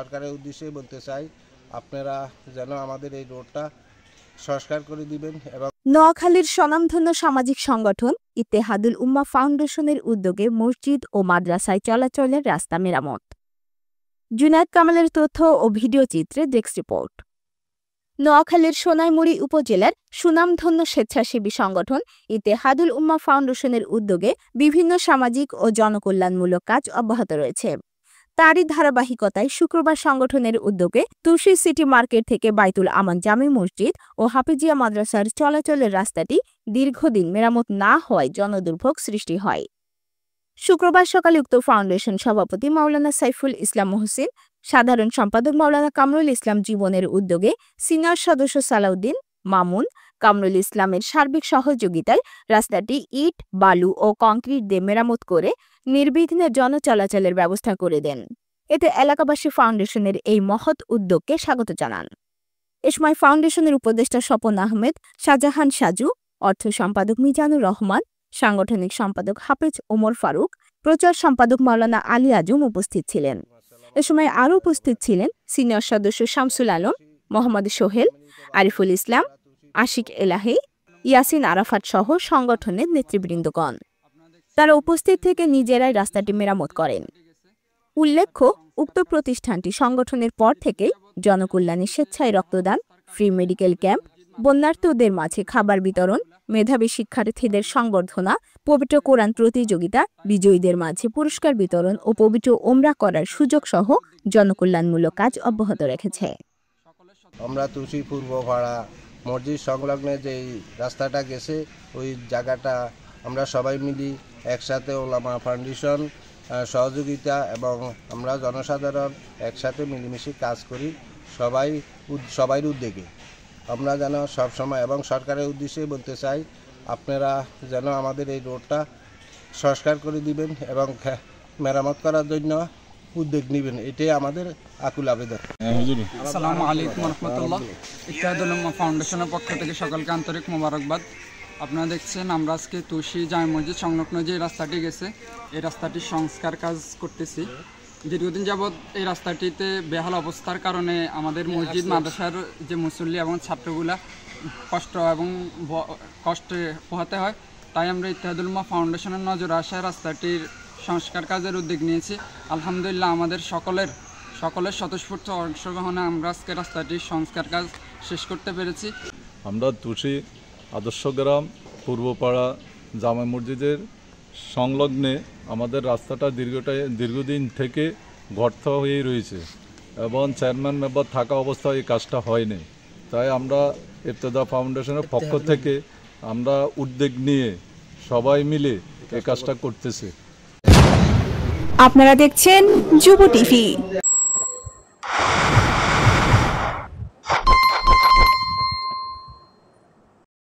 সরকারের উদ্দেশ্যে বলতে চাই, আপনারা যেন আমাদের এই রোডটা সংস্কার করে দিবেন। এবং নোয়াখালীর স্বনামধন্য সামাজিক সংগঠন ইত্তেহাদুল উম্মাহ ফাউন্ডেশনের উদ্যোগে মসজিদ ও মাদ্রাসায় চলাচলের রাস্তা মেরামত। জুনায়েদ কামালের তথ্য ও ভিডিও চিত্রে ডেস্ক রিপোর্ট। নোয়াখালীর সোনাইমুড়ি উপজেলার সুনামধন্য স্বেচ্ছাসেবী সংগঠন ইত্তেহাদুল উম্মাহ ফাউন্ডেশনের উদ্যোগে বিভিন্ন সামাজিক ও জনকল্যাণমূলক কাজ অব্যাহত রয়েছে। তারই ধারাবাহিকতায় শুক্রবার সংগঠনের উদ্যোগে তুলসী সিটি মার্কেট থেকে বাইতুল আমান জামে মসজিদ ও হাফিজিয়া মাদ্রাসার চলাচলের রাস্তাটি দীর্ঘদিন মেরামত না হওয়ায় জনদুর্ভোগ সৃষ্টি হয়। শুক্রবার সকালে উক্ত ফাউন্ডেশন সভাপতি মাওলানা সাইফুল ইসলাম মহসিন, সাধারণ সম্পাদক মাওলানা কামরুল ইসলাম জীবনের উদ্যোগে সিনিয়র সদস্য সালাউদ্দিন মামুন কামরুল ইসলামের সার্বিক সহযোগিতায় রাস্তাটি ইট, বালু ও কংক্রিট দিয়ে মেরামত করে নির্বিঘ্নে জনচলাচলের ব্যবস্থা করে দেন। এতে এলাকাবাসী ফাউন্ডেশনের এই মহৎ উদ্যোগকে স্বাগত জানান। এ সময় ফাউন্ডেশনের উপদেষ্টা স্বপন আহমেদ, শাহজাহান সাজু, অর্থ সম্পাদক মিজানুর রহমান, সাংগঠনিক সম্পাদক হাফেজ ওমর ফারুক, প্রচার সম্পাদক মাওলানা আলী আজম উপস্থিত ছিলেন। এ সময় আরও উপস্থিত ছিলেন সিনিয়র সদস্য শামসুল আলম, মোহাম্মদ সোহেল, আরিফুল ইসলাম, আশিক এলাহি, ইয়াসিন আরাফাত সহ সংগঠনের নেতৃবৃন্দগণ। তারা উপস্থিত থেকে নিজেরাই রাস্তাটি মেরামত করেন। উল্লেখ্য, উক্ত প্রতিষ্ঠানটি সংগঠনের পর থেকেই জনকল্যাণে স্বেচ্ছায় রক্তদান, ফ্রি মেডিকেল ক্যাম্প, বন্যার্তদের মাঝে খাবার বিতরণ, মেধাবী শিক্ষার্থীদের সংবর্ধনা, পবিত্র কোরআন প্রতিযোগিতা, বিজয়ীদের মাঝে পুরস্কার বিতরণ ও পবিত্র ওমরা করার সুযোগ সহ জনকল্যাণমূলক কাজ অব্যাহত রেখেছে। আমরা তুলসী পূর্ব পাড়া মসজিদ সংলগ্নে যেই রাস্তাটা গেছে, ওই জায়গাটা আমরা সবাই মিলি একসাথে ওলামা ফাউন্ডেশন সহযোগিতা এবং আমরা জনসাধারণ একসাথে মিলেমিশে কাজ করি। সবাই উদ্যোগে আমরা যেন সবসময়, এবং সরকারের উদ্দেশ্যে বলতে চাই, আপনারা যেন আমাদের এই রোডটা সংস্কার করে দিবেন এবং মেরামত করার জন্য উদ্যোগ নেবেন, এটাই আমাদের আকুল আবেদন। আসসালামু আলাইকুম রহমতুল্লাহ। ইত্তেহাদুল উম্মাহ ফাউন্ডেশনের পক্ষ থেকে সকলকে আন্তরিক মোবারকবাদ। আপনারা দেখছেন আমরা আজকে তুলসী জামে মসজিদ সংলগ্ন যে রাস্তাটি গেছে, এই রাস্তাটির সংস্কার কাজ করতেছি। দীর্ঘদিন যাবৎ এই রাস্তাটিতে বেহাল অবস্থার কারণে আমাদের মসজিদ মাদ্রাসার যে মুসল্লি এবং ছাত্রগুলা কষ্টে পোহাতে হয়। তাই আমরা ইত্তেহাদুল উম্মাহ ফাউন্ডেশনের নজরে আসা রাস্তাটির সংস্কার কাজের উদ্যোগ নিয়েছি। আলহামদুলিল্লাহ আমাদের সকলের স্বতঃস্ফূর্ত অংশগ্রহণে আমরা আজকে রাস্তাটির সংস্কার কাজ শেষ করতে পেরেছি। আমরা তুলসী আদর্শ গ্রাম পূর্বপাড়া জামে মসজিদের সংলগ্নে আমাদের রাস্তাটা দীর্ঘদিন থেকে গর্ত হয়েই রয়েছে এবং চেয়ারম্যান মেম্বার থাকা অবস্থায় এই কাজটা হয়নি। তাই আমরা ইত্তেহাদ ফাউন্ডেশনের পক্ষ থেকে আমরা উদ্যোগ নিয়ে সবাই মিলে এই কাজটা করতেছি। আপনারা দেখছেন যুব টিভি।